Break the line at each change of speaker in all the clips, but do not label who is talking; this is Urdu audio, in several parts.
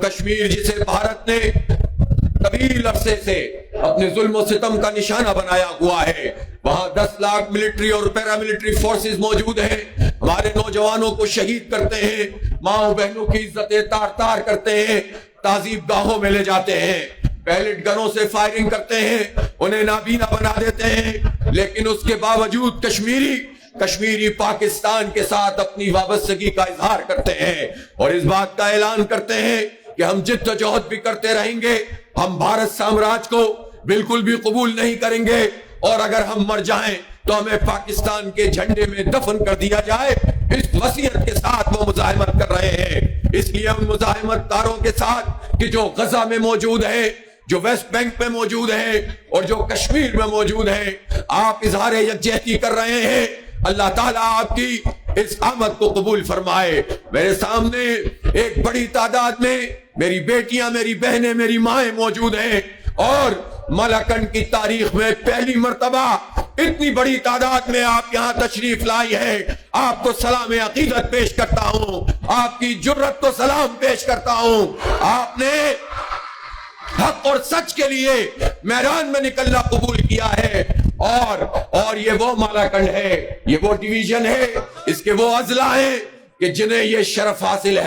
کشمیر جسے بھارت نے طویل عرصے سے اپنے ظلم و ستم کا نشانہ بنایا ہوا ہے، وہاں 10 لاکھ ملٹری اور پیراملٹری فورسز موجود ہیں، ہمارے نوجوانوں کو شہید کرتے ہیں، ماں بہنوں کی عزتیں تار تار کرتے ہیں، تعذیب گاہوں میں لے جاتے ہیں، پیلٹ گنوں سے فائرنگ کرتے ہیں، انہیں نابینا بنا دیتے ہیں، لیکن اس کے باوجود کشمیری پاکستان کے ساتھ اپنی وابستگی کا اظہار کرتے ہیں اور اس بات کا اعلان کرتے ہیں کہ ہم جد و جہد بھی کرتے رہیں گے، ہم بھارت سامراج کو بالکل بھی قبول نہیں کریں گے، اور اگر ہم مر جائیں تو ہمیں پاکستان کے جھنڈے میں دفن کر دیا جائے، اس وصیت کے ساتھ وہ مزاحمت کر رہے ہیں۔ اس لیے ان مزاحمت کاروں کے ساتھ کہ جو غزہ میں موجود ہیں، جو ویسٹ بینک میں موجود ہیں اور جو کشمیر میں موجود ہیں، آپ اظہار یکجہتی کر رہے ہیں، اللہ تعالیٰ آپ کی اس آمد کو قبول فرمائے۔ میرے سامنے ایک بڑی تعداد میں میری بیٹیاں، میری بہنیں، میری مائیں موجود ہیں، اور ملاکنڈ کی تاریخ میں پہلی مرتبہ اتنی بڑی تعداد میں آپ یہاں تشریف لائی ہے۔ آپ کو سلام عقیدت پیش کرتا ہوں، آپ کی جرت کو سلام پیش کرتا ہوں۔ آپ نے حق اور سچ کے لیے میدان میں نکلنا قبول کیا ہے، اور یہ وہ مالاکنڈ ہے، یہ وہ ڈویژن ہے، اس کے وہ اضلاع ہیں کہ جنہیں یہ شرف حاصل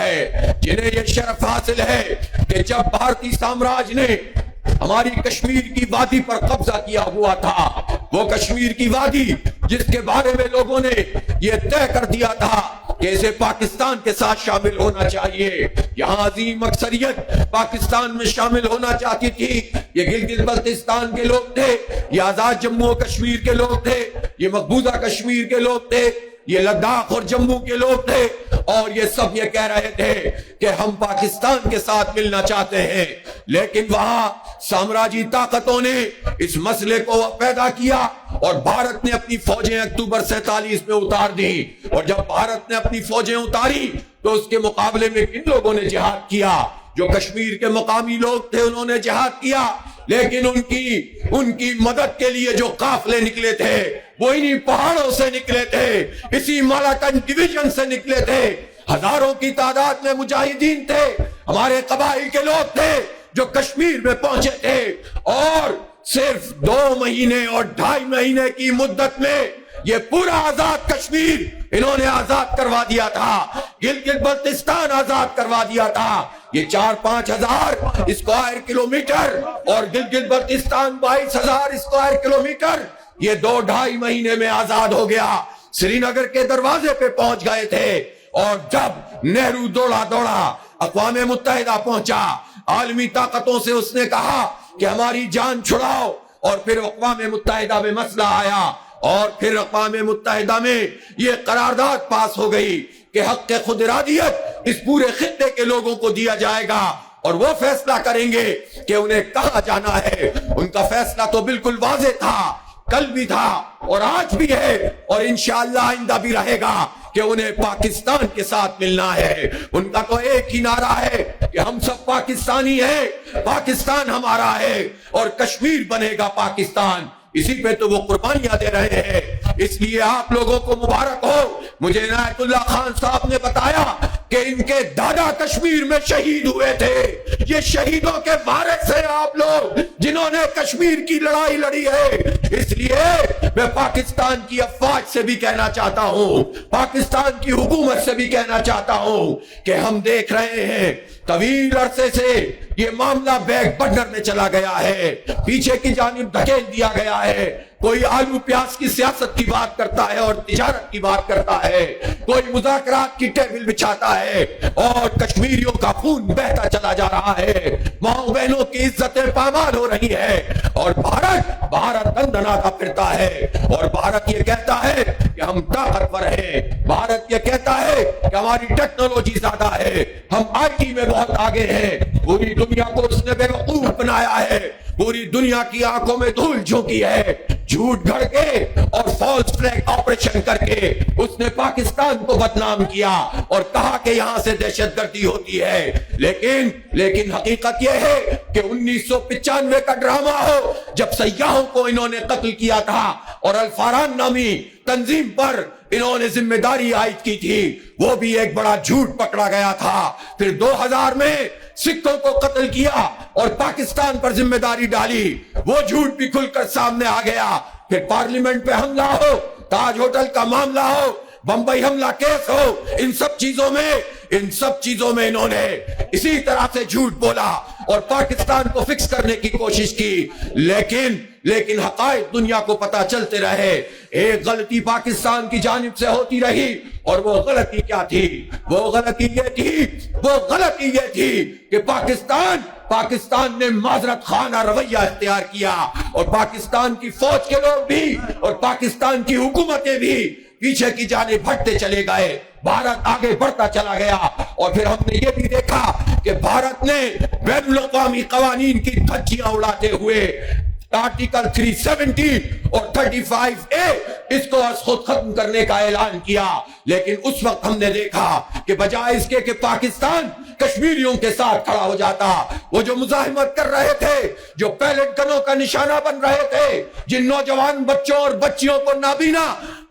ہے کہ جب بھارتی سامراج نے ہماری کشمیر کی وادی پر قبضہ کیا ہوا تھا، وہ کشمیر کی وادی جس کے بارے میں لوگوں نے یہ طے کر دیا تھا کہ اسے پاکستان کے ساتھ شامل ہونا چاہیے، یہاں عظیم اکثریت پاکستان میں شامل ہونا چاہتی تھی، یہ گلگت بلتستان کے لوگ تھے، یہ آزاد جموں و کشمیر کے لوگ تھے، یہ مقبوضہ کشمیر کے لوگ تھے، یہ لداخ اور جموں کے لوگ تھے، اور یہ سب یہ کہہ رہے تھے کہ ہم پاکستان کے ساتھ ملنا چاہتے ہیں، لیکن وہاں سامراجی طاقتوں نے اس مسئلے کو پیدا کیا اور بھارت نے اپنی فوجیں اکتوبر 47 میں اتار دی، اور جب بھارت نے اپنی فوجیں اتاری تو اس کے مقابلے میں کن لوگوں نے جہاد کیا؟ جو کشمیر کے مقامی لوگ تھے انہوں نے جہاد کیا، لیکن ان کی مدد کے لیے جو قافلے نکلے تھے وہ انہی پہاڑوں سے نکلے تھے، اسی مالاکنڈ ڈویژن سے نکلے تھے، ہزاروں کی تعداد میں مجاہدین تھے، ہمارے قبائل کے لوگ تھے جو کشمیر میں پہنچے تھے، اور صرف 2 مہینے اور 2.5 مہینے کی مدت میں یہ پورا آزاد کشمیر انہوں نے آزاد کروا دیا تھا، گلگت بلتستان آزاد کروا دیا تھا، یہ 4-5 ہزار اسکوائر کلومیٹر اور گلگت بلتستان 22,000 اسکوائر کلومیٹر یہ 2-2.5 مہینے میں آزاد ہو گیا، سری نگر کے دروازے پہ پہنچ گئے تھے، اور جب نہرو دوڑا اقوام متحدہ پہنچا، عالمی طاقتوں سے اس نے کہا کہ ہماری جان چھڑاؤ، اور پھر اقوام متحدہ میں مسئلہ آیا، اور پھر اقوام متحدہ میں یہ قرارداد پاس ہو گئی کہ حق خود ارادیت اس پورے خطے کے لوگوں کو دیا جائے گا، اور وہ فیصلہ کریں گے کہ انہیں کہاں جانا ہے۔ ان کا فیصلہ تو بالکل واضح تھا، کل بھی تھا اور آج بھی ہے، اور انشاءاللہ آئندہ بھی رہے گا کہ انہیں پاکستان کے ساتھ ملنا ہے۔ ان کا تو ایک ہی نعرہ ہے کہ ہم سب پاکستانی ہیں، پاکستان ہمارا ہے اور کشمیر بنے گا پاکستان، اسی پہ تو وہ قربانیاں دے رہے ہیں۔ اس لیے آپ لوگوں کو مبارک ہو۔ مجھے عنایت اللہ خان صاحب نے بتایا کہ ان کے دادا کشمیر میں شہید ہوئے تھے، یہ شہیدوں کے وارث ہیں آپ لوگ جنہوں نے کشمیر کی لڑائی لڑی ہے۔ اس لیے میں پاکستان کی افواج سے بھی کہنا چاہتا ہوں، پاکستان کی حکومت سے بھی کہنا چاہتا ہوں کہ ہم دیکھ رہے ہیں طویل عرصے سے یہ معاملہ بیک برنر میں چلا گیا ہے، پیچھے کی جانب دھکیل دیا گیا ہے، کوئی آلو پیاز کی سیاست کی بات کرتا ہے اور تجارت کی بات کرتا ہے، کوئی مذاکرات کی ٹیبل بچھاتا ہے، اور کشمیریوں کا خون بہتا چلا جا رہا ہے، ماں بہنوں کی عزتیں پامال ہو رہی ہے، اور بھارت دندناتا پھرتا ہے، اور بھارت یہ کہتا ہے کہ ہم طاقتور ہیں، بھارت یہ کہتا ہے کہ ہماری ٹیکنالوجی زیادہ ہے، ہم آئی ٹی میں بہت آگے ہیں، پوری دنیا کو اس نے بے وقوف بنایا ہے، پوری دنیا کی آنکھوں میں دھول جھونکی ہے، جھوٹ گھڑ کے اور فالس فلیگ آپریشن کر کے اس نے پاکستان کو بدنام کیا اور کہا کہ یہاں سے دہشت گردی ہوتی ہے، لیکن حقیقت یہ ہے کہ 1995 کا ڈرامہ ہو جب سیاحوں کو انہوں نے قتل کیا تھا اور الفاران نامی تنظیم پر انہوں نے ذمہ داری عائد کی تھی، وہ بھی ایک بڑا جھوٹ پکڑا گیا تھا۔ پھر 2000 میں سکھوں کو قتل کیا اور پاکستان پر ذمہ داری ڈالی، وہ جھوٹ بھی کھل کر سامنے آ گیا۔ پھر پارلیمنٹ پہ حملہ ہو، تاج ہوٹل کا معاملہ ہو، بمبئی حملہ کیس ہو، ان سب چیزوں میں انہوں نے اسی طرح سے جھوٹ بولا اور پاکستان کو فکس کرنے کی کوشش کی، لیکن حقائق دنیا کو پتا چلتے رہے۔ ایک غلطی پاکستان کی جانب سے ہوتی رہی، اور وہ غلطی کیا تھی؟ وہ غلطی یہ تھی کہ پاکستان نے معذرت خانہ رویہ اختیار کیا، اور پاکستان کی فوج کے لوگ بھی اور پاکستان کی حکومتیں بھی پیچھے کی جانب ہٹتے چلے گئے، بھارت آگے بڑھتا چلا گیا۔ اور پھر ہم نے یہ بھی دیکھا کہ بھارت نے بین الاقوامی قوانین کی دھجیاں اڑاتے ہوئے آرٹیکل 370 اور 35A اس کو از خود ختم کرنے کا اعلان کیا، لیکن اس وقت ہم نے دیکھا کہ بجائے اس کے کہ پاکستان کشمیریوں کے ساتھ کھڑا ہو جاتا، وہ جو مزاحمت کر رہے تھے، جو پیلٹ گنوں کا نشانہ بن رہے تھے، جن نوجوان بچوں اور بچیوں کو نابینا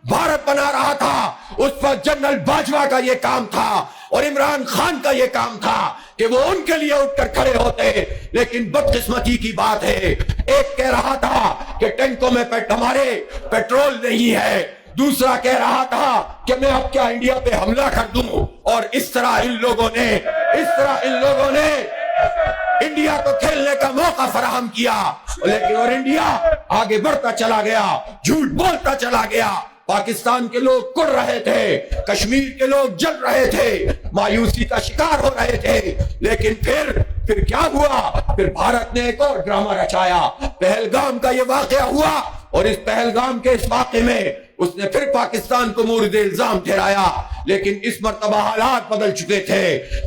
بھارت بنا رہا تھا، اس پر جنرل باجوہ کا یہ کام تھا اور عمران خان کا یہ کام تھا کہ وہ ان کے لیے اٹھ کر کھڑے ہوتے۔ لیکن بدقسمتی کی بات ہے، ایک کہہ رہا تھا کہ ٹینکوں میں ہمارے پیٹرول نہیں ہے، دوسرا کہہ رہا تھا کہ میں اب کیا انڈیا پہ حملہ کر دوں، اور اس طرح ان لوگوں نے انڈیا کو کھیلنے کا موقع فراہم کیا، لیکن اور انڈیا آگے بڑھتا چلا گیا، جھوٹ بولتا چلا گیا۔ پاکستان کے لوگ کڑ رہے تھے، کشمیر کے لوگ جل رہے تھے، مایوسی کا شکار ہو رہے تھے، لیکن پھر کیا ہوا؟ پھر بھارت نے ایک اور ڈرامہ رچایا، پہلگام کا یہ واقعہ ہوا، اور اس پہلگام کے اس واقعے میں اس نے پھر پاکستان کو مورد الزام ٹھہرایا، لیکن اس مرتبہ حالات بدل چکے تھے،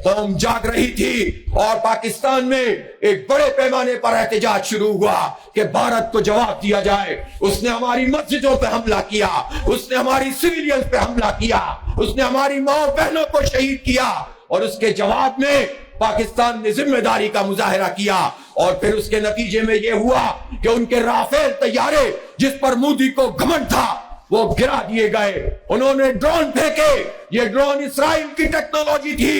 قوم جاگ رہی تھی، اور پاکستان میں ایک بڑے پیمانے پر احتجاج شروع ہوا کہ بھارت کو جواب دیا جائے۔ اس نے ہماری مسجدوں پہ حملہ کیا، اس نے ہماری سویلینز پہ حملہ کیا، اس نے ہماری ماں بہنوں کو شہید کیا، اور اس کے جواب میں پاکستان نے ذمہ داری کا مظاہرہ کیا، اور پھر اس کے نتیجے میں یہ ہوا کہ ان کے رافیل طیارے جس پر مودی کو گھمنڈ تھا وہ گرا دیے گئے۔ انہوں نے ڈرون پھینکے، یہ ڈرون اسرائیل کی ٹیکنالوجی تھی،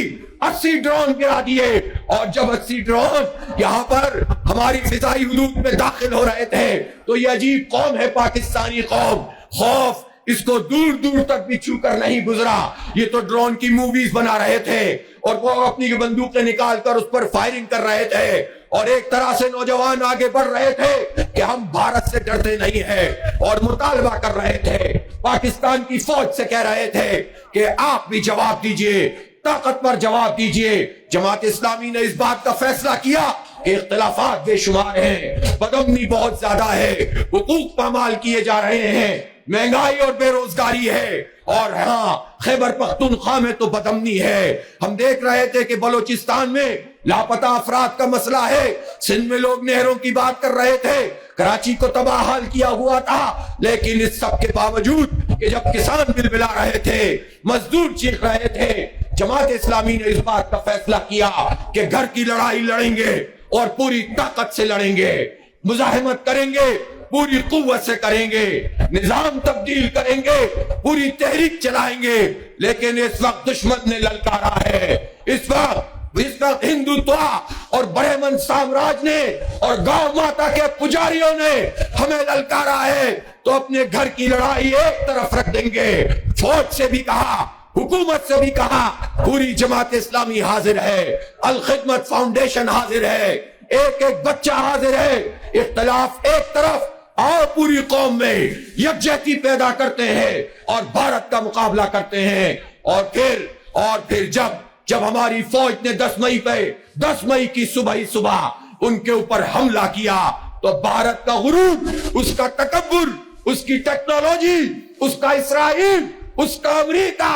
80 ڈرون گرا دیے، اور جب 80 ڈرون یہاں پر ہماری فضائی حدود میں داخل ہو رہے تھے تو یہ عجیب قوم ہے پاکستانی قوم، خوف اس کو دور دور تک بھی چھو کر نہیں گزرا۔ یہ تو ڈرون کی موویز بنا رہے تھے، اور وہ اپنی بندوقیں نکال کر اس پر فائرنگ کر رہے تھے، اور ایک طرح سے نوجوان آگے بڑھ رہے تھے کہ ہم بھارت سے ڈرتے نہیں ہیں، اور مطالبہ کر رہے تھے، پاکستان کی فوج سے کہہ رہے تھے کہ آپ بھی جواب دیجئے، طاقتور جواب دیجئے۔ جماعت اسلامی نے اس بات کا فیصلہ کیا کہ اختلافات بے شمار ہیں، بدامنی بہت زیادہ ہے، حقوق پامال کیے جا رہے ہیں، مہنگائی اور بے روزگاری ہے، اور ہاں خیبر پختونخوا میں تو بدامنی ہے۔ ہم دیکھ رہے تھے کہ بلوچستان میں لاپتہ افراد کا مسئلہ ہے، سندھ میں لوگ نہروں کی بات کر رہے تھے، کراچی کو تباہ حال کیا ہوا تھا، لیکن اس سب کے باوجود کہ جب کسان بلبلا رہے تھے، مزدور چیخ رہے تھے، جماعت اسلامی نے اس بات کا فیصلہ کیا کہ گھر کی لڑائی لڑیں گے اور پوری طاقت سے لڑیں گے، مزاحمت کریں گے، پوری قوت سے کریں گے، نظام تبدیل کریں گے، پوری تحریک چلائیں گے۔ لیکن اس وقت دشمن نے للکارا ہے، اس وقت ہندوتوا اور بڑے من سامراج نے اور گاؤں ماتا کے پجاریوں نے ہمیں للکارا ہے، تو اپنے گھر کی لڑائی ایک طرف رکھ دیں گے۔ فوج سے بھی کہا، حکومت سے بھی کہا، پوری جماعت اسلامی حاضر ہے، الخدمت فاؤنڈیشن حاضر ہے، ایک ایک بچہ حاضر ہے، اختلاف ایک طرف، اور پوری قوم میں یکجہتی پیدا کرتے ہیں اور بھارت کا مقابلہ کرتے ہیں۔ اور پھر جب ہماری فوج نے 10 مئی کی صبح ان کے اوپر حملہ کیا تو بھارت کا غرور، اس کا تکبر، اس کی ٹیکنالوجی، اس کا اسرائیل، اس کا امریکہ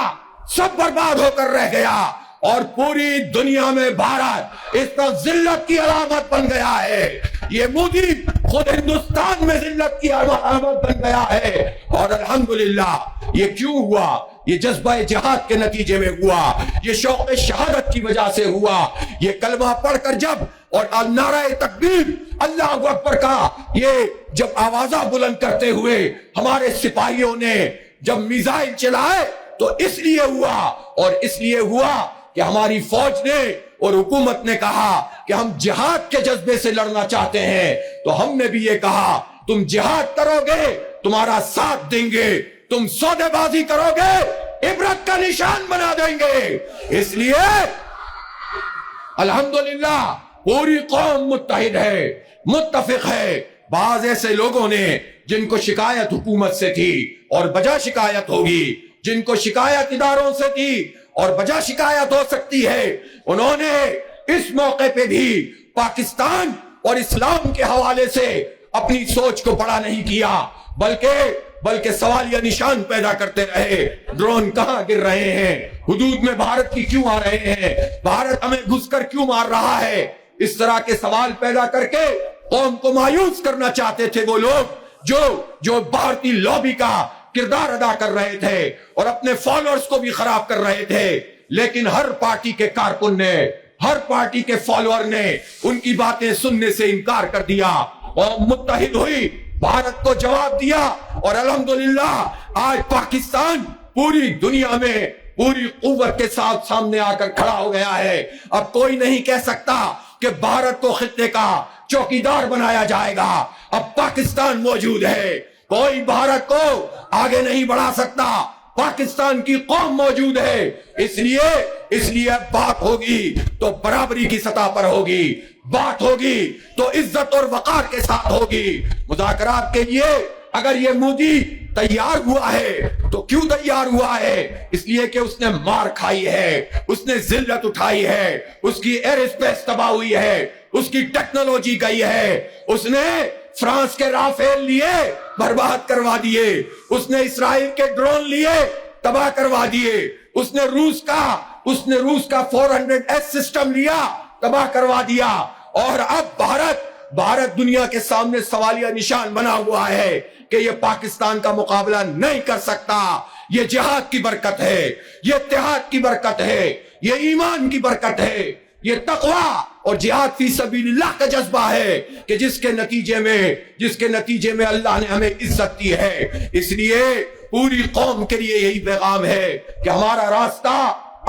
سب برباد ہو کر رہ گیا، اور پوری دنیا میں بھارت اس پر ذلت کی علامت بن گیا ہے۔ یہ مودی خود ہندوستان میں ذلت کی علامت بن گیا ہے، اور الحمدللہ یہ کیوں ہوا؟ یہ جذبہ جہاد کے نتیجے میں ہوا، یہ شوق شہادت کی وجہ سے ہوا۔ یہ کلمہ پڑھ کر اور نعرہ تکبیر اللہ اکبر کا یہ جب آوازہ بلند کرتے ہوئے ہمارے سپاہیوں نے جب میزائل چلائے تو اس لیے ہوا کہ ہماری فوج نے اور حکومت نے کہا کہ ہم جہاد کے جذبے سے لڑنا چاہتے ہیں، تو ہم نے بھی یہ کہا تم جہاد کرو گے تمہارا ساتھ دیں گے، تم سودے بازی کرو گے عبرت کا نشان بنا دیں گے۔ اس لیے الحمدللہ پوری قوم متحد ہے، متفق ہے۔ بعض ایسے لوگوں نے جن کو شکایت حکومت سے تھی اور بجا شکایت ہوگی، جن کو شکایت اداروں سے تھی اور بجا شکایت ہو سکتی ہے، انہوں نے اس موقع پہ بھی پاکستان اور اسلام کے حوالے سے اپنی سوچ کو بڑا نہیں کیا، بلکہ سوالیہ نشان پیدا کرتے رہے۔ ڈرون کہاں گر رہے ہیں؟ حدود میں بھارت کی کیوں آ رہے ہیں؟ بھارت ہمیں گھس کر کیوں مار رہا ہے؟ اس طرح کے سوال پیدا کر کے قوم کو مایوس کرنا چاہتے تھے وہ لوگ جو بھارتی لابی کا کردار ادا کر رہے تھے اور اپنے فالوورز کو بھی خراب کر رہے تھے۔ لیکن ہر پارٹی کے کارکن نے، ہر پارٹی کے فالوور نے ان کی باتیں سننے سے انکار کر دیا اور متحد ہوئی، بھارت کو جواب دیا، اور الحمدللہ آج پاکستان پوری دنیا میں پوری قوت کے ساتھ سامنے آ کر کھڑا ہو گیا ہے۔ اب کوئی نہیں کہہ سکتا کہ بھارت کو خطے کا چوکیدار بنایا جائے گا۔ اب پاکستان موجود ہے، کوئی بھارت کو آگے نہیں بڑھا سکتا۔ پاکستان کی قوم موجود ہے، اس لیے بات ہوگی تو برابری کی سطح پر ہوگی، بات ہوگی تو عزت اور وقار کے ساتھ ہوگی۔ مذاکرات کے لیے اگر یہ مودی تیار ہوا ہے تو کیوں تیار ہوا ہے؟ اس لیے کہ اس نے مار کھائی ہے، اس نے ذلت اٹھائی ہے، اس کی ایئر اسپیس تباہ ہوئی ہے، اس کی ٹیکنالوجی گئی ہے، اس نے فرانس کے رافیل لیے برباد کروا دیے، اس نے اسرائیل کے ڈرون لیے تباہ کروا دیے، اس نے روس کا 400S سسٹم لیا تباہ کروا دیا، اور اب بھارت دنیا کے سامنے سوالیہ نشان بنا ہوا ہے کہ یہ پاکستان کا مقابلہ نہیں کر سکتا۔ یہ جہاد کی برکت ہے، یہ اتحاد کی برکت ہے، یہ ایمان کی برکت ہے، یہ تقوی اور جہاد فی سبیل اللہ کا جذبہ ہے کہ جس کے نتیجے میں اللہ نے ہمیں عزت دی ہے۔ اس لیے پوری قوم کے لیے یہی پیغام ہے کہ ہمارا راستہ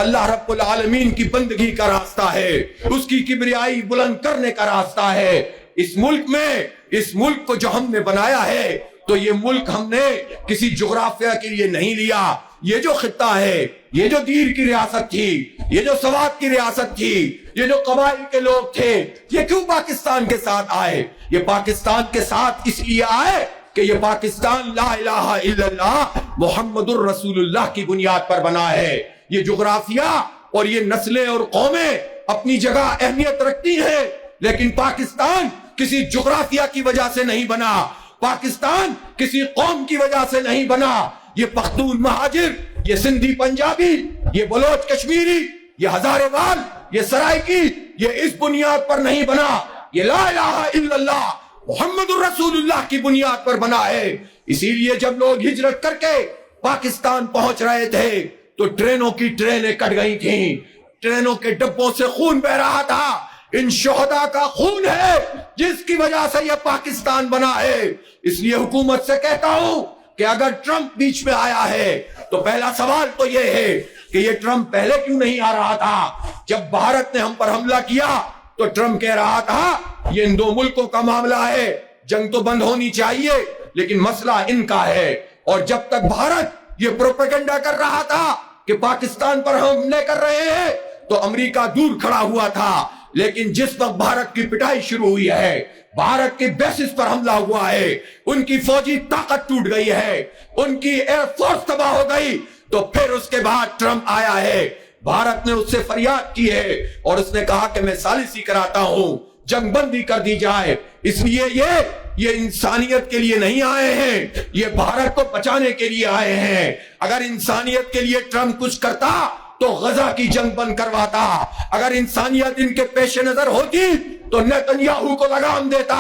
اللہ رب العالمین کی بندگی کا راستہ ہے، اس کی کبریائی بلند کرنے کا راستہ ہے۔ اس ملک کو جو ہم نے بنایا ہے تو یہ ملک ہم نے کسی جغرافیہ کے لیے نہیں لیا۔ یہ جو خطہ ہے، یہ جو دیر کی ریاست تھی، یہ جو سوات کی ریاست تھی، یہ جو قبائل کے لوگ تھے، یہ کیوں پاکستان کے ساتھ آئے؟ یہ پاکستان کے ساتھ اس لیے آئے کہ یہ پاکستان لا الہ الا اللہ محمد الرسول اللہ کی بنیاد پر بنا ہے۔ یہ جغرافیہ اور یہ نسلیں اور قومیں اپنی جگہ اہمیت رکھتی ہیں، لیکن پاکستان کسی جغرافیہ کی وجہ سے نہیں بنا، پاکستان کسی قوم کی وجہ سے نہیں بنا۔ یہ پختون مہاجر، یہ سندھی پنجابی، یہ بلوچ کشمیری، یہ ہزارے وال، یہ سرائکی، یہ اس بنیاد پر نہیں بنا، یہ لا الہ الا اللہ محمد الرسول اللہ کی بنیاد پر بنا ہے۔ اسی لیے جب لوگ ہجرت کر کے پاکستان پہنچ رہے تھے تو ٹرینوں کی ٹرینیں کٹ گئی تھیں، ٹرینوں کے ڈبوں سے خون بہ رہا تھا۔ ان شہداء کا خون ہے جس کی وجہ سے یہ پاکستان بنا ہے۔ اس لیے حکومت سے کہتا ہوں کہ اگر ٹرمپ بیچ میں آیا ہے تو پہلا سوال تو یہ ہے کہ یہ ٹرمپ پہلے کیوں نہیں آ رہا تھا؟ جب بھارت نے ہم پر حملہ کیا تو ٹرمپ کہہ رہا تھا یہ ان دو ملکوں کا معاملہ ہے، جنگ تو بند ہونی چاہیے لیکن مسئلہ ان کا ہے۔ اور جب تک بھارت یہ پروپیگنڈا کر رہا تھا کہ پاکستان پر ہم حملے کر رہے ہیں تو امریکہ دور کھڑا ہوا تھا، لیکن جس وقت بھارت کی پٹائی شروع ہوئی ہے، بھارت کے بیسس پر حملہ ہوا ہے، ان کی فوجی طاقت ٹوٹ گئی ہے، ان کی ایئر فورس تباہ ہو گئی، تو پھر اس کے بعد ٹرمپ آیا ہے۔ بھارت نے اس سے فریاد کی ہے اور اس نے کہا کہ میں ثالثی کراتا ہوں، جنگ بندی کر دی جائے۔ اس لیے یہ انسانیت کے لیے نہیں آئے ہیں، یہ بھارت کو بچانے کے لیے آئے ہیں۔ اگر انسانیت کے لیے ٹرمپ کچھ کرتا تو غزہ کی جنگ بند کرواتا، اگر انسانیت ان کے پیش نظر ہوتی تو نیتنیاہو کو لگام دیتا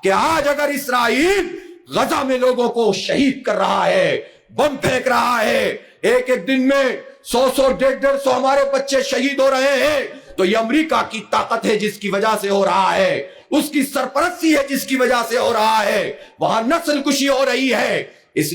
کہ آج اگر اسرائیل غزہ میں لوگوں کو شہید کر رہا ہے، بم پھینک رہا ہے، ایک دن میں 100 150 ہمارے بچے شہید ہو رہے ہیں، تو یہ امریکہ کی طاقت ہے جس کی وجہ سے ہو رہا ہے، اس کی سرپرستی ہے جس کی وجہ سے ہو رہا ہے، وہاں نسل کشی ہو رہی ہے۔ اس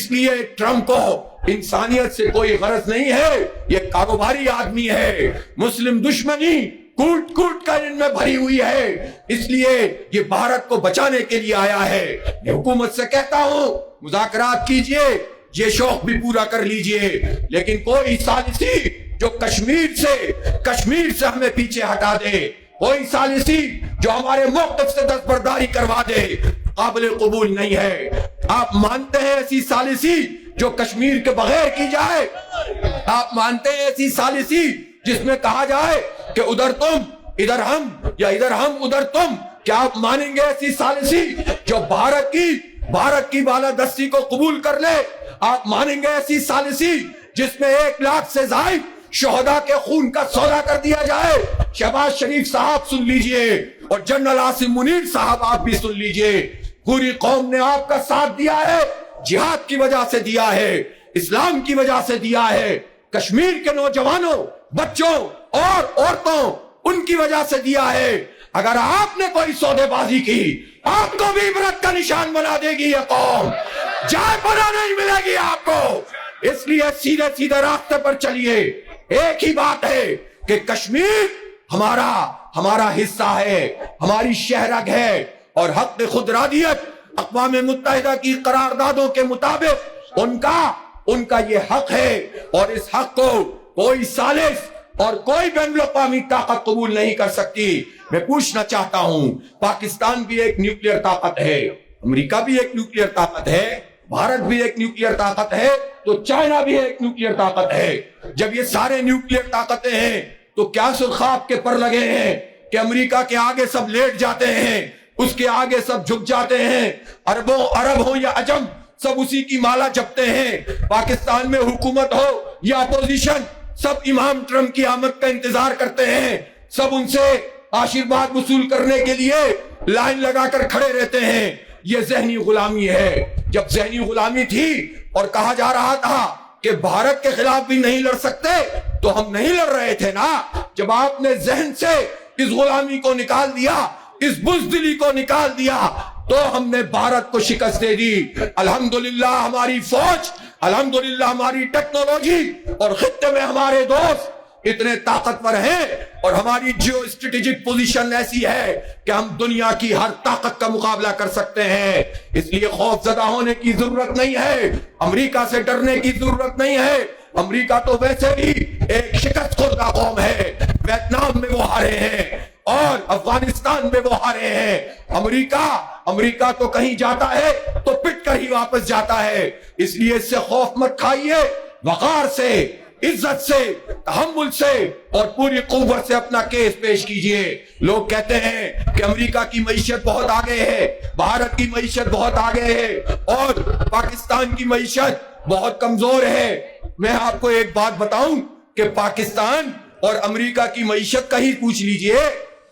لیے ٹرمپ کو انسانیت سے کوئی غرض نہیں ہے، یہ کاروباری آدمی ہے، مسلم دشمنی کوٹ کوٹ کر ان میں بھری ہوئی ہے، اس لیے یہ بھارت کو بچانے کے لیے آیا ہے۔ میں حکومت سے کہتا ہوں مذاکرات کیجئے، یہ شوق بھی پورا کر لیجئے، لیکن کوئی ثالثی جو کشمیر سے ہمیں پیچھے ہٹا دے، کوئی ثالثی جو ہمارے موقف سے دستبرداری کروا دے، قابل قبول نہیں ہے۔ آپ مانتے ہیں ایسی ثالثی جو کشمیر کے بغیر کی جائے؟ آپ مانتے ہیں ایسی ثالثی جس میں کہا جائے کہ ادھر تم ادھر ہم، یا ادھر ہم ادھر تم؟ کیا آپ مانیں گے ایسی ثالثی جو بھارت کی بالادستی کو قبول کر لے؟ آپ مانیں گے ایسی ثالثی جس میں 1 لاکھ سے زائد شہداء کے خون کا سودا کر دیا جائے؟ شہباز شریف صاحب سن لیجئے، اور جنرل عاصم منیر صاحب آپ بھی سن لیجئے، پوری قوم نے آپ کا ساتھ دیا ہے، جہاد کی وجہ سے دیا ہے، اسلام کی وجہ سے دیا ہے، کشمیر کے نوجوانوں، بچوں اور عورتوں ان کی وجہ سے دیا ہے۔ اگر آپ نے کوئی سودے بازی کی، آپ کو بھی عبرت کا نشان بنا دے گی یہ قوم، جائے پناہ نہیں ملے گی آپ کو۔ اس لیے سیدھے راستے پر چلیے۔ ایک ہی بات ہے کہ کشمیر ہمارا حصہ ہے، ہماری شہرگ ہے، اور حق خود ارادیت اقوام متحدہ کی قراردادوں کے مطابق ان کا یہ حق ہے، اور اس حق کو کوئی ثالث اور کوئی بین الاقوامی طاقت قبول نہیں کر سکتی۔ میں پوچھنا چاہتا ہوں، پاکستان بھی ایک نیوکلیئر طاقت ہے، امریکہ بھی ایک نیوکلیئر طاقت ہے، بھارت بھی ایک نیوکلیئر طاقت ہے، تو چائنا بھی ایک نیوکلیئر طاقت ہے۔ جب یہ سارے نیوکلیئر طاقتیں ہیں تو کیا سرخاب کے پر لگے ہیں کہ امریکہ کے آگے سب لیٹ جاتے ہیں، اس کے آگے سب جھک جاتے ہیں، عرب ہو یا عجم سب اسی کی مالا جپتے ہیں، پاکستان میں حکومت ہو یا اپوزیشن سب امام ٹرمپ کی آمد کا انتظار کرتے ہیں، سب ان سے آشیرواد وصول کرنے کے لیے لائن لگا کر کھڑے رہتے ہیں۔ یہ ذہنی غلامی ہے۔ جب ذہنی غلامی تھی اور کہا جا رہا تھا کہ بھارت کے خلاف بھی نہیں لڑ سکتے، تو ہم نہیں لڑ رہے تھے نا۔ جب آپ نے ذہن سے اس غلامی کو نکال دیا، اس بزدلی کو نکال دیا، تو ہم نے بھارت کو شکست دے دی۔ الحمدللہ ہماری فوج، الحمدللہ ہماری ٹیکنالوجی اور خطے میں ہمارے دوست اتنے طاقتور ہیں، اور ہماری جیو اسٹریٹجک پوزیشن ایسی ہے کہ ہم دنیا کی ہر طاقت کا مقابلہ کر سکتے ہیں۔ اس لیے خوف زدہ ہونے کی ضرورت نہیں ہے، امریکہ سے ڈرنے کی ضرورت نہیں ہے۔ امریکہ تو ویسے بھی ایک شکست خوردہ قوم ہے، ویتنام میں وہ ہارے ہیں اور افغانستان میں وہ ہارے ہیں۔ امریکہ تو کہیں جاتا ہے تو پٹ کر ہی واپس جاتا ہے۔ اس لیے اس سے خوف مت کھائیے، وقار سے، عزت سے، تحمل سے اور پوری قوت سے اپنا کیس پیش کیجئے۔ لوگ کہتے ہیں کہ امریکہ کی معیشت بہت آگے ہے، بھارت کی معیشت بہت آگے ہے، اور پاکستان کی معیشت بہت کمزور ہے۔ میں آپ کو ایک بات بتاؤں کہ پاکستان اور امریکہ کی معیشت کا ہی پوچھ لیجئے۔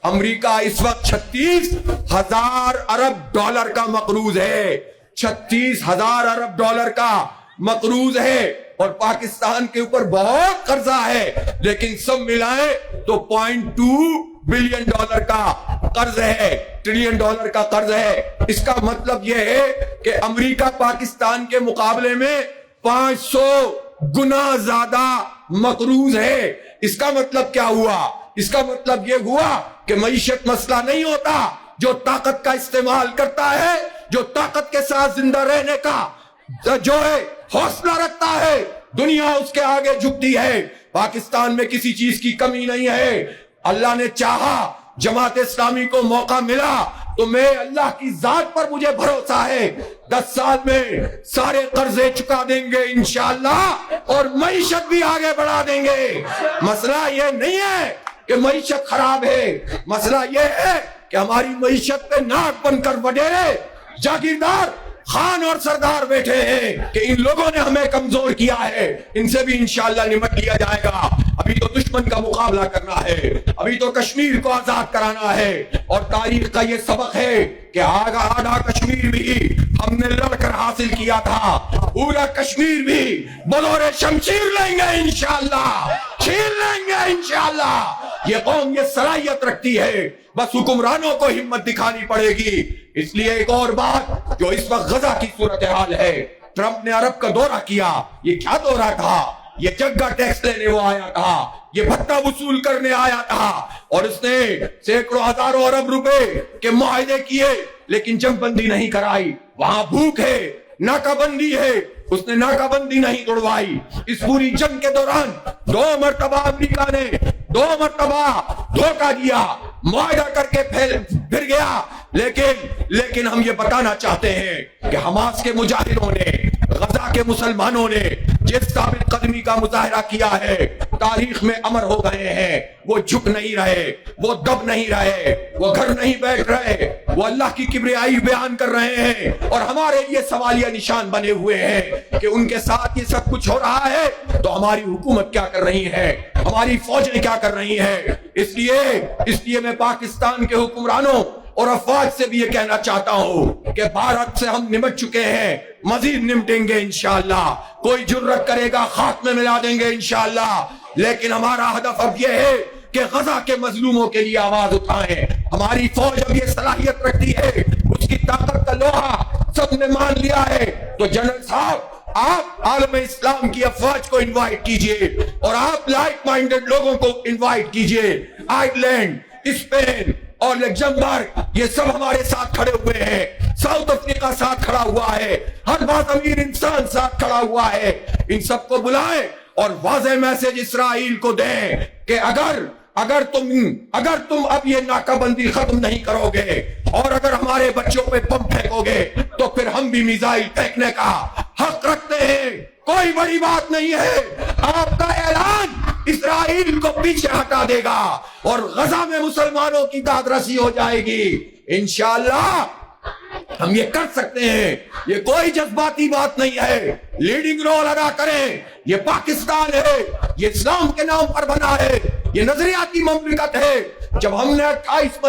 امریکہ اس وقت 36,000 ارب ڈالر کا مقروض ہے، 36,000 ارب ڈالر کا مقروض ہے، اور پاکستان کے اوپر بہت قرضہ ہے، لیکن سب ملائیں تو 0.2 بلین ڈالر کا قرض ہے، ٹریلین ڈالر کا قرض ہے۔ اس کا مطلب یہ ہے کہ امریکہ پاکستان کے مقابلے میں 500 گنا زیادہ مقروض ہے۔ اس کا مطلب کیا ہوا؟ اس کا مطلب یہ ہوا کہ معیشت مسئلہ نہیں ہوتا۔ جو طاقت کا استعمال کرتا ہے، جو طاقت کے ساتھ زندہ رہنے کا جو ہے حوصلہ رکھتا ہے، دنیا اس کے آگے جھکتی ہے۔ پاکستان میں کسی چیز کی کمی نہیں ہے۔ اللہ نے چاہا، جماعت اسلامی کو موقع ملا، تو میں اللہ کی ذات پر مجھے بھروسہ ہے 10 سال میں سارے قرضے چکا دیں گے انشاءاللہ، اور معیشت بھی آگے بڑھا دیں گے۔ مسئلہ یہ نہیں ہے کہ معیشت خراب ہے، مسئلہ یہ ہے کہ ہماری معیشت پہ ناک بن کر وڈیرے جاگیردار خان اور سردار بیٹھے ہیں کہ ان لوگوں نے ہمیں کمزور کیا ہے۔ ان سے بھی انشاءاللہ نمٹ لیا جائے گا۔ ابھی تو دشمن کا مقابلہ کرنا ہے، ابھی تو کشمیر کو آزاد کرانا ہے، اور تاریخ کا یہ سبق ہے کہ آدھا کشمیر بھی ہم نے لڑ کر حاصل کیا تھا، پورا کشمیر بھی بلور شمشیر لیں گے انشاءاللہ، چھین لیں گے انشاءاللہ۔ یہ قوم یہ صلاحیت رکھتی ہے، بس حکمرانوں کو ہمت دکھانی پڑے گی۔ اس لیے ایک اور بات جو اس وقت غزہ کی صورتحال ہے، ٹرمپ نے عرب کا دورہ کیا. یہ کیا دورہ تھا؟ یہ جگہ ٹیکس لینے وہ آیا تھا, یہ بھتہ وصول کرنے آیا تھا, اور اس نے سینکڑوں ہزاروں ارب روپے کے معاہدے کیے لیکن جنگ بندی نہیں کرائی. وہاں بھوک ہے, ناکہ بندی ہے, اس نے ناکہ بندی نہیں توڑوائی. اس پوری جنگ کے دوران 2 مرتبہ امریکہ نے 2 مرتبہ دھوکہ دیا, معاہدہ کر کے پھر گیا. لیکن ہم یہ بتانا چاہتے ہیں کہ حماس کے مجاہدوں نے, غزہ کے مسلمانوں نے جس ثابت قدمی کا مظاہرہ کیا ہے, تاریخ میں امر ہو گئے ہیں. وہ جھک نہیں رہے, وہ دب نہیں رہے, وہ گھر نہیں بیٹھ رہے, وہ اللہ کی کبریائی بیان کر رہے ہیں, اور ہمارے لیے سوالیہ نشان بنے ہوئے ہیں کہ ان کے ساتھ یہ سب کچھ ہو رہا ہے تو ہماری حکومت کیا کر رہی ہے, ہماری فوجیں کیا کر رہی ہیں. اس لیے میں پاکستان کے حکمرانوں اور افواج سے بھی یہ کہنا چاہتا ہوں کہ بھارت سے ہم نمٹ چکے ہیں, مزید نمٹیں گے انشاءاللہ. کوئی جرت کرے گا خاک میں ملا دیں گے انشاءاللہ. لیکن ہمارا ہدف اب یہ ہے کہ غزہ کے مظلوموں کے لیے آواز اٹھائیں. ہماری فوج اب یہ صلاحیت رکھتی ہے, اس کی طاقت کا لوہا سب نے مان لیا ہے. تو جنرل صاحب, آپ عالم اسلام کی افواج کو انوائٹ کیجئے, اور آپ لائٹ مائنڈڈ لوگوں کو انوائٹ کیجئے. آئرلینڈ, اسپین اور لگزمبرگ یہ سب ہمارے ساتھ کھڑے ہوئے ہیں. ساؤتھ افریقہ ساتھ کھڑا ہوا ہے, ہر بات امیر انسان ساتھ کھڑا ہوا ہے. ان سب کو بلائیں اور واضح میسج اسرائیل کو دیں کہ اگر تم اب یہ ناکہ بندی ختم نہیں کرو گے اور اگر ہمارے بچوں پہ بم پھینکو گے تو پھر ہم بھی میزائل پھینکنے کا حق رکھتے ہیں. کوئی بڑی بات نہیں ہے. آپ کا اعلان اسرائیل کو پیچھے ہٹا دے گا اور غزہ میں مسلمانوں کی داد رسی ہو جائے گی. انشاءاللہ ہم یہ کر سکتے ہیں. یہ کوئی جذباتی بات نہیں ہے. لیڈنگ رول ادا کریں. یہ پاکستان ہے, یہ اسلام کے نام پر بنا ہے, یہ نظریاتی مملکت ہے. جب ہم نے 28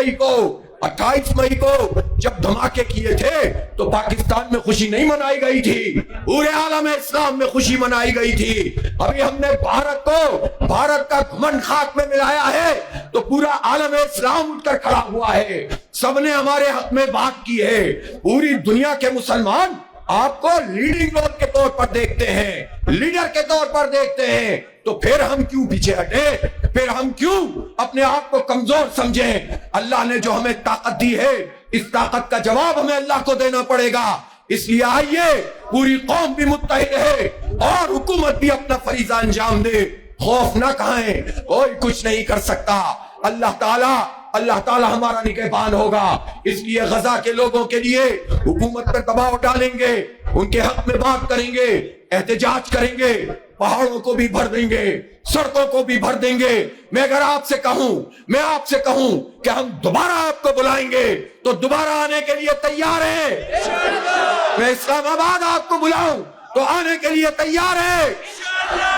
مئی کو جب دھماکے کیے تھے تو پاکستان میں خوشی نہیں منائی گئی تھی, پورے عالم اسلام میں خوشی منائی گئی تھی. ابھی ہم نے بھارت کا گھمنڈ خاک میں ملایا ہے تو پورا عالم اسلام اٹھ کر کھڑا ہوا ہے. سب نے ہمارے حق میں بات کی ہے. پوری دنیا کے مسلمان آپ کو لیڈنگ رول کے طور پر دیکھتے ہیں, لیڈر کے طور پر دیکھتے ہیں. تو پھر ہم کیوں پیچھے ہٹیں, پھر ہم کیوں اپنے آپ کو کمزور سمجھیں. اللہ نے جو ہمیں طاقت دی ہے, اس طاقت کا جواب ہمیں اللہ کو دینا پڑے گا. اس لیے آئیے پوری قوم بھی متحد ہے اور حکومت بھی اپنا فریضہ انجام دے. خوف نہ کھائیں, کوئی کچھ نہیں کر سکتا. اللہ تعالیٰ ہمارا نگہبان ہوگا. اس لیے غزہ کے لوگوں کے لیے حکومت پر دباؤ ڈالیں گے, ان کے حق میں بات کریں گے, احتجاج کریں گے, پہاڑوں کو بھی بھر دیں گے, سڑکوں کو بھی بھر دیں گے. میں آپ سے کہوں کہ ہم دوبارہ آپ کو بلائیں گے تو دوبارہ آنے کے لیے تیار ہیں. میں اسلام آباد آپ کو بلاؤں تو آنے کے لیے تیار ہیں.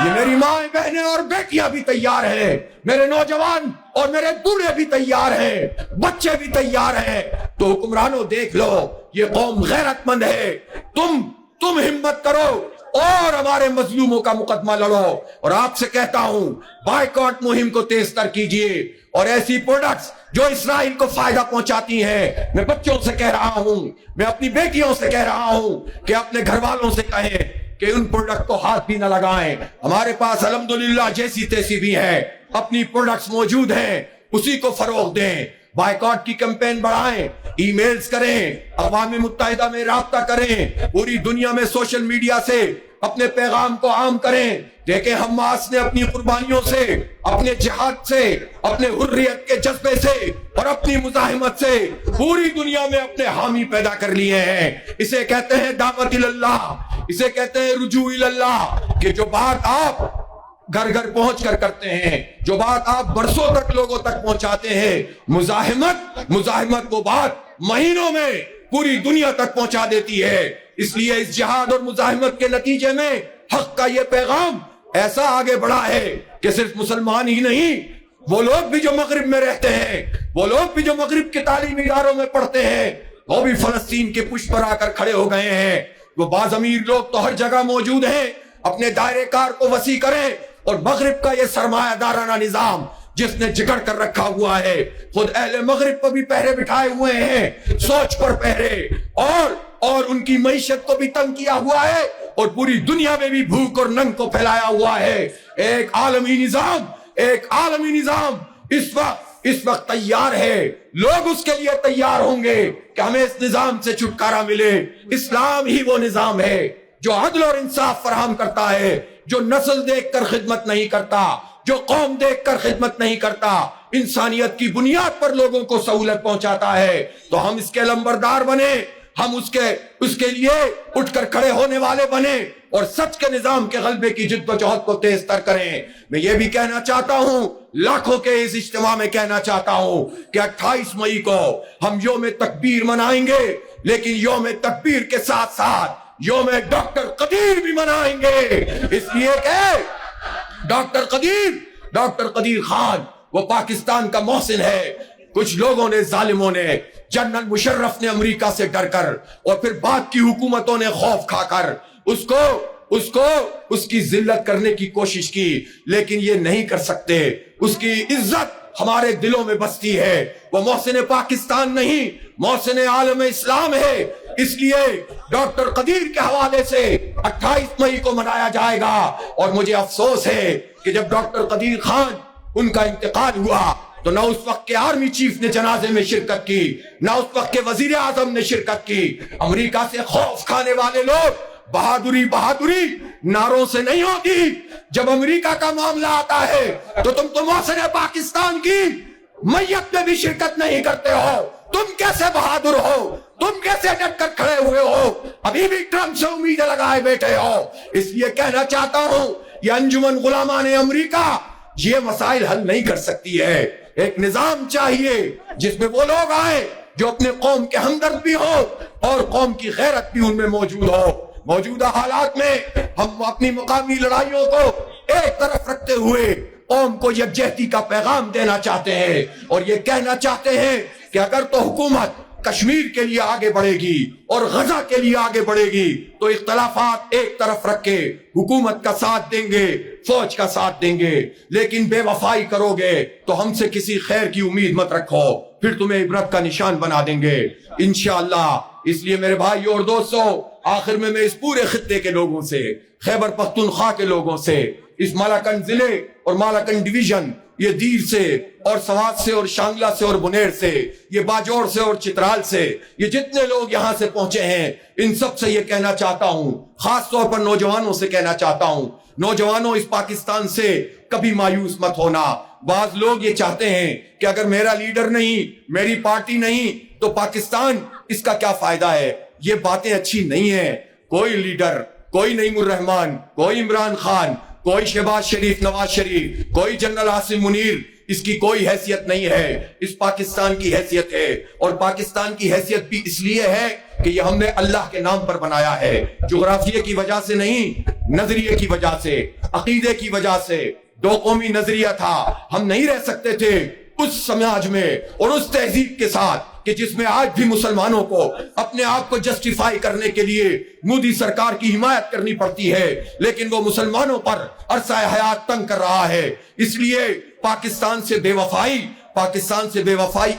یہ میری ماں بہنیں اور بیٹیاں بھی تیار ہیں, میرے نوجوان اور میرے بوڑھے بھی تیار ہیں, بچے بھی تیار ہیں. تو حکمرانوں دیکھ لو, یہ قوم غیرت مند ہے. تم ہمت کرو اور ہمارے مظلوموں کا مقدمہ لڑو. اور آپ سے کہتا ہوں بائیکاٹ مہم کو تیز تر کیجئے, اور ایسی پروڈکٹس جو اسرائیل کو فائدہ پہنچاتی ہیں, میں بچوں سے کہہ رہا ہوں, میں اپنی بیٹیوں سے کہہ رہا ہوں کہ اپنے گھر والوں سے کہیں کہ ان پروڈکٹ کو ہاتھ بھی نہ لگائیں. ہمارے پاس الحمدللہ جیسی تیسی بھی ہے, اپنی پروڈکٹس موجود ہیں, اسی کو فروغ دیں. بائیکاٹ کی کیمپین بڑھائیں, ای میلز کریں, اقوام متحدہ میں رابطہ کریں, پوری دنیا میں سوشل میڈیا سے اپنے پیغام کو عام کریں. دیکھیں حماس نے اپنی قربانیوں سے, اپنے جہاد سے, اپنے حریت کے جذبے سے اور اپنی مزاحمت سے پوری دنیا میں اپنے حامی پیدا کر لیے ہیں. اسے کہتے ہیں دعوت اللہ, اسے کہتے ہیں رجوع اللہ, کہ جو بات آپ گھر گھر پہنچ کر کرتے ہیں, جو بات آپ برسوں تک لوگوں تک پہنچاتے ہیں, مزاحمت وہ بات مہینوں میں پوری دنیا تک پہنچا دیتی ہے. اس لیے اس جہاد اور مزاحمت کے نتیجے میں حق کا یہ پیغام ایسا آگے بڑھا ہے کہ صرف مسلمان ہی نہیں, وہ لوگ بھی جو مغرب میں رہتے ہیں, وہ لوگ بھی جو مغرب کے تعلیمی اداروں میں پڑھتے ہیں, وہ بھی فلسطین کے پشت پر آ کر کھڑے ہو گئے ہیں. وہ بعض امیر لوگ تو ہر جگہ موجود ہیں. اپنے دائرے کار کو وسیع کریں اور مغرب کا یہ سرمایہ دارانہ نظام جس نے جگڑ کر رکھا ہوا ہے، خود اہل مغرب کو بھی پہرے بٹھائے ہوئے ہیں، سوچ پر پہرے، اور ان کی معیشت کو بھی تنگ کیا ہوا ہے، اور پوری دنیا میں بھی بھوک اور ننگ کو پھیلایا ہوا ہے۔ ایک عالمی نظام اس وقت تیار ہے، لوگ اس کے لیے تیار ہوں گے کہ ہمیں اس نظام سے چھٹکارا ملے۔ اسلام ہی وہ نظام ہے جو عدل اور انصاف فراہم کرتا ہے، جو نسل دیکھ کر خدمت نہیں کرتا، جو قوم دیکھ کر خدمت نہیں کرتا، انسانیت کی بنیاد پر لوگوں کو سہولت پہنچاتا ہے۔ تو ہم اس کے لمبردار بنے، ہم اس کے لیے اٹھ کر کھڑے ہونے والے بنے، اور سچ کے نظام کے غلبے کی جد و جہد کو تیز تر کریں۔ میں یہ بھی کہنا چاہتا ہوں، لاکھوں کے اس اجتماع میں کہنا چاہتا ہوں کہ 28 مئی کو ہم یوم تکبیر منائیں گے، لیکن یوم تکبیر کے ساتھ ساتھ یوم ڈاکٹر قدیر بھی منائیں گے، اس لیے کہ ڈاکٹر قدیر خان وہ پاکستان کا محسن ہے۔ کچھ لوگوں نے، ظالموں نے، جنرل مشرف نے امریکہ سے ڈر کر، اور پھر بعد کی حکومتوں نے خوف کھا کر اس کی ذلت کرنے کی کوشش کی، لیکن یہ نہیں کر سکتے۔ اس کی عزت ہمارے دلوں میں بستی ہے۔ وہ محسن پاکستان نہیں، محسن عالم اسلام ہے۔ اس لیے ڈاکٹر قدیر کے حوالے سے 28 مئی کو منایا جائے گا۔ اور مجھے افسوس ہے کہ جب ڈاکٹر قدیر خان ان کا انتقال ہوا تو نہ اس وقت کے آرمی چیف نے جنازے میں شرکت کی، نہ اس وقت کے وزیر اعظم نے شرکت کی۔ امریکہ سے خوف کھانے والے لوگ بہادری نعروں سے نہیں ہوتی۔ جب امریکہ کا معاملہ آتا ہے تو تم تو محسن پاکستان کی میت میں بھی شرکت نہیں کرتے ہو۔ تم کیسے بہادر ہو؟ تم کیسے ڈٹ کر کھڑے ہوئے ہو؟ ابھی بھی ٹرمپ سے امیدیں لگائے بیٹھے ہو۔ اس لیے کہنا چاہتا ہوں، یہ انجمن غلامان امریکہ یہ مسائل حل نہیں کر سکتی ہے۔ ایک نظام چاہیے جس میں وہ لوگ آئے جو اپنے قوم کے ہمدرد بھی ہو اور قوم کی غیرت بھی ان میں موجود ہو۔ موجودہ حالات میں ہم اپنی مقامی لڑائیوں کو ایک طرف رکھتے ہوئے قوم کو یکجہتی کا پیغام دینا چاہتے ہیں، اور یہ کہنا چاہتے ہیں کہ اگر تو حکومت کشمیر کے لیے آگے بڑھے گی اور غزہ کے لیے آگے بڑھے گی تو اختلافات ایک طرف رکھ کے حکومت کا ساتھ دیں گے، فوج کا ساتھ دیں گے، لیکن بے وفائی کرو گے تو ہم سے کسی خیر کی امید مت رکھو، پھر تمہیں عبرت کا نشان بنا دیں گے انشاءاللہ۔ اس لیے میرے بھائی اور دوستو، آخر میں اس پورے خطے کے لوگوں سے، خیبر پختونخوا کے لوگوں سے، اس مالاکنڈ ضلع اور مالاکنڈ ڈویژن، یہ دیر سے اور سوات سے اور شانگلہ سے اور بنیر سے، یہ باجوڑ سے اور چترال سے، یہ جتنے لوگ یہاں سے پہنچے ہیں، ان سب سے یہ کہنا چاہتا ہوں، خاص طور پر نوجوانوں سے کہنا چاہتا ہوں، نوجوانوں اس پاکستان سے کبھی مایوس مت ہونا۔ بعض لوگ یہ چاہتے ہیں کہ اگر میرا لیڈر نہیں، میری پارٹی نہیں تو پاکستان، اس کا کیا فائدہ ہے؟ یہ باتیں اچھی نہیں ہیں۔ کوئی لیڈر، کوئی نعیم الرحمن، کوئی عمران خان، کوئی شہباز شریف، نواز شریف، کوئی جنرل عاصم منیر، اس کی کوئی حیثیت نہیں ہے۔ اس پاکستان کی حیثیت ہے، اور پاکستان کی حیثیت بھی اس لیے ہے کہ یہ ہم نے اللہ کے نام پر بنایا ہے، جغرافیے کی وجہ سے نہیں، نظریے کی وجہ سے، عقیدے کی وجہ سے۔ دو قومی نظریہ تھا، ہم نہیں رہ سکتے تھے اس سماج میں اور اس تہذیب کے ساتھ کہ جس میں آج بھی مسلمانوں کو اپنے آپ کو جسٹیفائی کرنے کے لیے مودی سرکار کی حمایت کرنی پڑتی ہے، لیکن وہ مسلمانوں پر عرصہ حیات تنگ کر رہا ہے۔ اس لیے پاکستان سے بے وفائی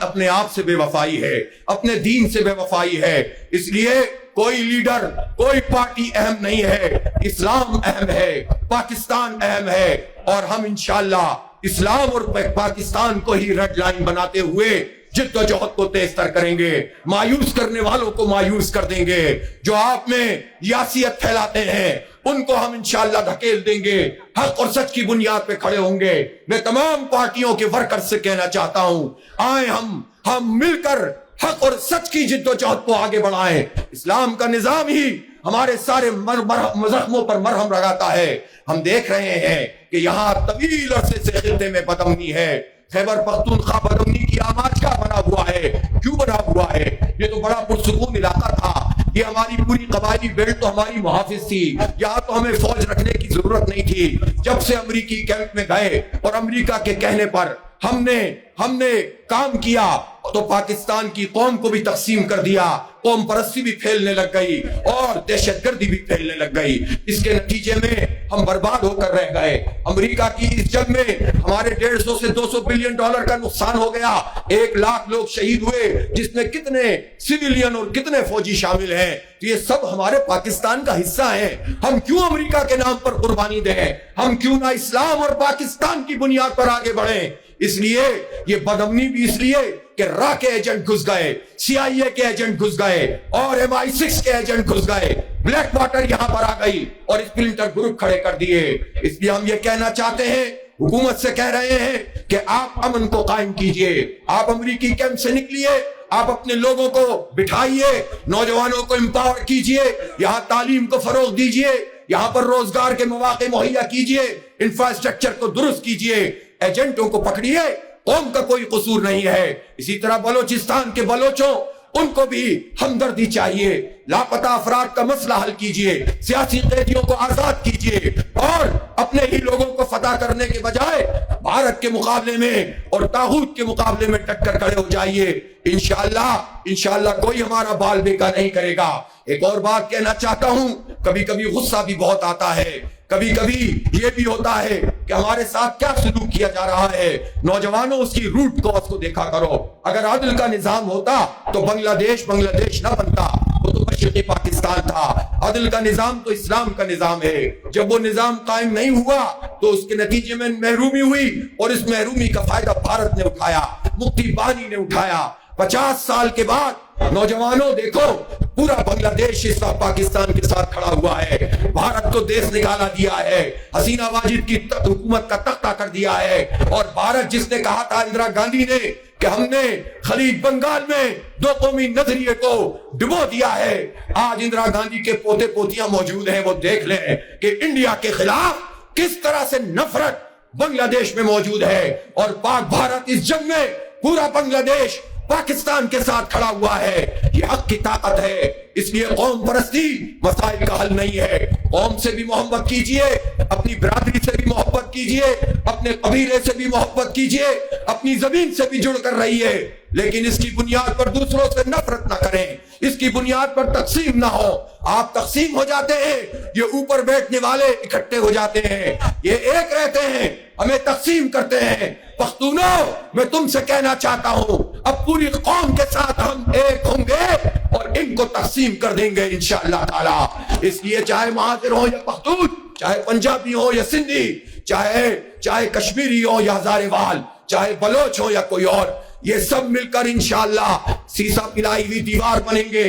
اپنے آپ سے بے وفائی ہے، اپنے دین سے بے وفائی ہے۔ اس لیے کوئی لیڈر، کوئی پارٹی اہم نہیں ہے، اسلام اہم ہے، پاکستان اہم ہے، اور ہم انشاءاللہ اسلام اور پاکستان کو ہی ریڈ لائن بناتے ہوئے جد و جہد کو تیز تر کریں گے۔ مایوس کرنے والوں کو مایوس کر دیں گے، جو آپ میں یاسیت پھیلاتے ہیں ان کو ہم انشاءاللہ دھکیل دیں گے، حق اور سچ کی بنیاد پہ کھڑے ہوں گے۔ میں تمام پارٹیوں کے ورکر سے کہنا چاہتا ہوں، آئیں ہم مل کر حق اور سچ کی جد و جہد کو آگے بڑھائیں۔ اسلام کا نظام ہی ہمارے سارے زخموں پر مرہم لگاتا ہے۔ ہم دیکھ رہے ہیں کہ یہاں طویل عرصے سے خطے میں بدامنی ہے۔ خیبر پختونخوا بدامنی کی آماج کا بنا ہوا ہے، کیوں بنا ہوا ہے؟ یہ تو بڑا پرسکون علاقہ تھا، یہ ہماری پوری قبائلی بیلٹ تو ہماری محافظ تھی، یہاں تو ہمیں فوج رکھنے کی ضرورت نہیں تھی۔ جب سے امریکی کیمپ میں گئے اور امریکہ کے کہنے پر ہم نے کام کیا، تو پاکستان کی قوم کو بھی تقسیم کر دیا، قوم پرستی بھی پھیلنے لگ گئی اور دہشت گردی بھی پھیلنے لگ گئی۔ اس کے نتیجے میں ہم برباد ہو کر رہ گئے۔ امریکہ کی اس جنگ میں ہمارے 150 سے 200 بلین ڈالر کا نقصان ہو گیا، 1 لاکھ لوگ شہید ہوئے، جس میں کتنے سویلین اور کتنے فوجی شامل ہیں۔ تو یہ سب ہمارے پاکستان کا حصہ ہیں۔ ہم کیوں امریکہ کے نام پر قربانی دیں؟ ہم کیوں نہ اسلام اور پاکستان کی بنیاد پر آگے بڑھیں؟ اس لیے یہ بدامنی بھی اس لیے کہ را کے ایجنٹ گھس گئے، CIA کے ایجنٹ گھس گئے اور MI6 کے ایجنٹ گھس گئے، بلیک واٹر یہاں پر آ گئی اور اسپلنٹر گروپ کھڑے کر دیے۔ اس لیے ہم یہ کہنا چاہتے ہیں، حکومت سے کہہ رہے ہیں کہ آپ امن کو قائم کیجئے، آپ امریکی کیمپ سے نکلیے، آپ اپنے لوگوں کو بٹھائیے، نوجوانوں کو امپاور کیجئے، یہاں تعلیم کو فروغ دیجئے، یہاں پر روزگار کے مواقع مہیا کیجئے، انفراسٹرکچر کو درست کیجئے، ایجنٹوں کو پکڑیے، قوم کا کوئی قصور نہیں ہے۔ اسی طرح بلوچستان کے بلوچوں، ان کو بھی ہمدردی چاہیے، لاپتہ افراد کا مسئلہ حل کیجئے، سیاسی قیدیوں کو آزاد کیجئے اور اپنے ہی لوگوں کو فتح کرنے کے بجائے بھارت کے مقابلے میں اور طاغوت کے مقابلے میں ڈٹ کر کھڑے ہو جائیے۔ انشاءاللہ کوئی ہمارا بال بیکا نہیں کرے گا۔ ایک اور بات کہنا چاہتا ہوں، کبھی کبھی غصہ بھی بہت آتا ہے، کبھی کبھی یہ بھی ہوتا ہے کہ ہمارے ساتھ کیا سلوک کیا جا رہا ہے۔ نوجوانوں، اس کی روٹ کاز کو دیکھا کرو۔ اگر عدل کا نظام ہوتا تو بنگلہ دیش نہ بنتا، وہ تو مشرقی پاکستان تھا۔ عدل کا نظام تو اسلام کا نظام ہے۔ جب وہ نظام قائم نہیں ہوا تو اس کے نتیجے میں محرومی ہوئی اور اس محرومی کا فائدہ بھارت نے اٹھایا، مفتی بانی نے اٹھایا۔ 50 سال کے بعد نوجوانوں دیکھو، پورا بنگلہ دیش اس وقت پاکستان کے ساتھ کھڑا ہوا ہے، بھارت کو دیش نکالا دیا ہے، حسینہ واجد کی حکومت کا تختہ کر دیا ہے، اور بھارت جس نے کہا تھا اندرا گاندھی نے کہ ہم نے خلیج بنگال میں 2 قومی نظریے کو ڈبو دیا ہے، آج اندرا گاندھی کے پوتے پوتیاں موجود ہیں، وہ دیکھ لیں کہ انڈیا کے خلاف کس طرح سے نفرت بنگلہ دیش میں موجود ہے، اور پاک بھارت اس جنگ میں پورا بنگلہ دیش پاکستان کے ساتھ کھڑا ہوا ہے۔ یہ حق کی طاقت ہے۔ اس لیے قوم پرستی مسائل کا حل نہیں ہے۔ قوم سے بھی محبت کیجئے، اپنی برادری سے بھی محبت کیجئے، اپنے قبیلے سے بھی محبت کیجئے، اپنی زمین سے بھی جڑ کر رہیے، لیکن اس کی بنیاد پر دوسروں سے نفرت نہ کریں، اس کی بنیاد پر تقسیم نہ ہو۔ آپ تقسیم ہو جاتے ہیں، یہ اوپر بیٹھنے والے اکٹھے ہو جاتے ہیں، یہ ایک رہتے ہیں، ہمیں تقسیم کرتے ہیں۔ پختونوں، میں تم سے کہنا چاہتا ہوں، اب پوری قوم کے ساتھ ہم ایک ہوں گے اور ان کو تقسیم کر دیں گے انشاءاللہ تعالی۔ اس لیے چاہے مہاجر ہو یا پختون، چاہے پنجابی ہو یا سندھی، چاہے کشمیری ہو یا ہزارے وال، چاہے بلوچ ہو یا کوئی اور، یہ سب مل کر انشاءاللہ سیسا پلائی ہوئی دیوار بنیں گے۔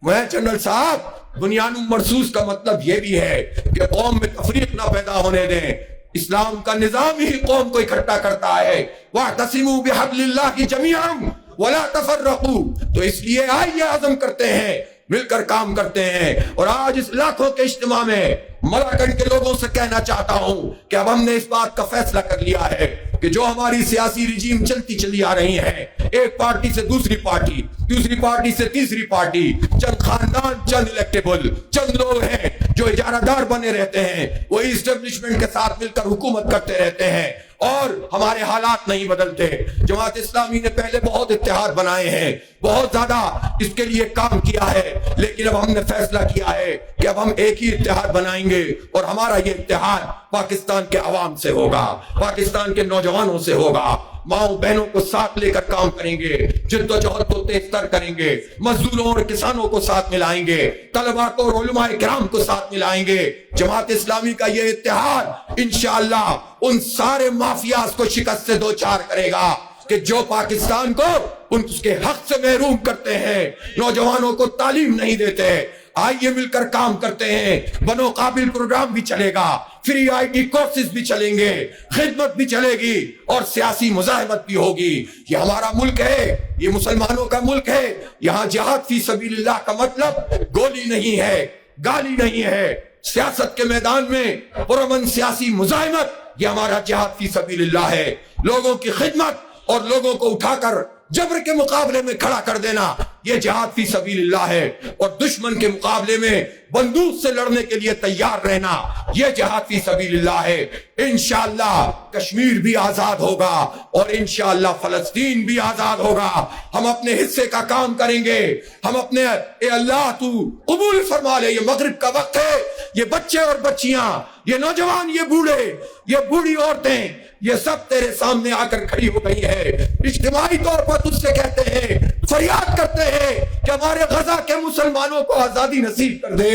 میں جنرل صاحب، بنیان مرصوص کا مطلب یہ بھی ہے کہ قوم میں تفریق نہ پیدا ہونے دیں۔ اسلام کا نظام ہی قوم کو اکٹھا کرتا ہے۔ وَاعْتَصِمُوا بِحَبْلِ اللَّهِ جَمِيعًا وَلَا تَفَرَّقُوا۔ تو اس لیے آئیے عزم کرتے ہیں، مل کر کام کرتے ہیں۔ اور آج اس لاکھوں کے اجتماع میں ملاکنڈ کے لوگوں سے کہنا چاہتا ہوں کہ اب ہم نے اس بات کا فیصلہ کر لیا ہے کہ جو ہماری سیاسی رجیم چلتی چلی آ رہی ہے، ایک پارٹی سے دوسری پارٹی، دوسری پارٹی سے تیسری پارٹی، چند خاندان، چند الیکٹیبل، چند لوگ ہیں جو اجارہ دار بنے رہتے ہیں، وہی اسٹیبلشمنٹ کے ساتھ مل کر حکومت کرتے رہتے ہیں اور ہمارے حالات نہیں بدلتے۔ جماعت اسلامی نے پہلے بہت اتحاد بنائے ہیں، بہت زیادہ اس کے لیے کام کیا ہے، لیکن اب ہم نے فیصلہ کیا ہے کہ اب ہم ایک ہی اتحاد بنائیں گے، اور ہمارا یہ اتحاد پاکستان کے عوام سے ہوگا، پاکستان کے نوجوانوں سے ہوگا۔ ماؤں بہنوں کو ساتھ لے کر کام کریں گے، جد و جہد کو تیز تر کریں گے، مزدوروں اور کسانوں کو ساتھ ملائیں گے، طلباء کو اور علماء کرام کو ساتھ ملائیں گے۔ جماعت اسلامی کا یہ اتحاد انشاءاللہ ان سارے مافیاز کو شکست سے دوچار کرے گا کہ جو پاکستان کو اس کے حق سے محروم کرتے ہیں، نوجوانوں کو تعلیم نہیں دیتے۔ آئیے مل کر کام کرتے ہیں۔ بنو قابل پروگرام بھی چلے گا، فری IT کورسز بھی چلیں گے، خدمت بھی چلے گی اور سیاسی مزاحمت بھی ہوگی۔ یہ ہمارا ملک ہے، یہ مسلمانوں کا ملک ہے۔ یہاں جہاد فی سبیل اللہ کا مطلب گولی نہیں ہے، گالی نہیں ہے۔ سیاست کے میدان میں پرامن سیاسی مزاحمت، یہ ہمارا جہاد فی سبیل اللہ ہے۔ لوگوں کی خدمت اور لوگوں کو اٹھا کر جبر کے مقابلے میں کھڑا کر دینا، یہ جہاد فی سبیل اللہ ہے، اور دشمن کے مقابلے میں بندوق سے لڑنے کے لیے تیار رہنا یہ جہاد فی سبیل اللہ ہے۔ انشاءاللہ کشمیر بھی آزاد ہوگا اور انشاءاللہ فلسطین بھی آزاد ہوگا۔ ہم اپنے حصے کا کام کریں گے، ہم اپنے اے اللہ تو قبول فرما لے، یہ مغرب کا وقت ہے، یہ بچے اور بچیاں، یہ نوجوان، یہ بوڑھے، یہ بوڑھی عورتیں، یہ سب تیرے سامنے آ کر کھڑی ہو گئی ہے، اجتماعی طور پر تجھ سے کہتے ہیں، فریاد کرتے ہیں کہ ہمارے غزہ کے مسلمانوں کو آزادی نصیب کر دے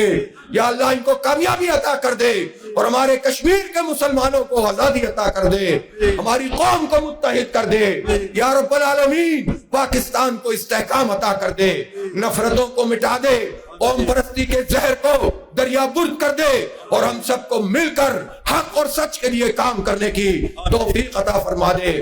یا اللہ، ان کو کامیابی عطا کر دے، اور ہمارے کشمیر کے مسلمانوں کو آزادی عطا کر دے، ہماری قوم کو متحد کر دے یا رب العالمین، پاکستان کو استحکام عطا کر دے، نفرتوں کو مٹا دے، قوم پرستی کے زہر کو دریا برد کر دے، اور ہم سب کو مل کر حق اور سچ کے لیے کام کرنے کی توفیق عطا فرما دے۔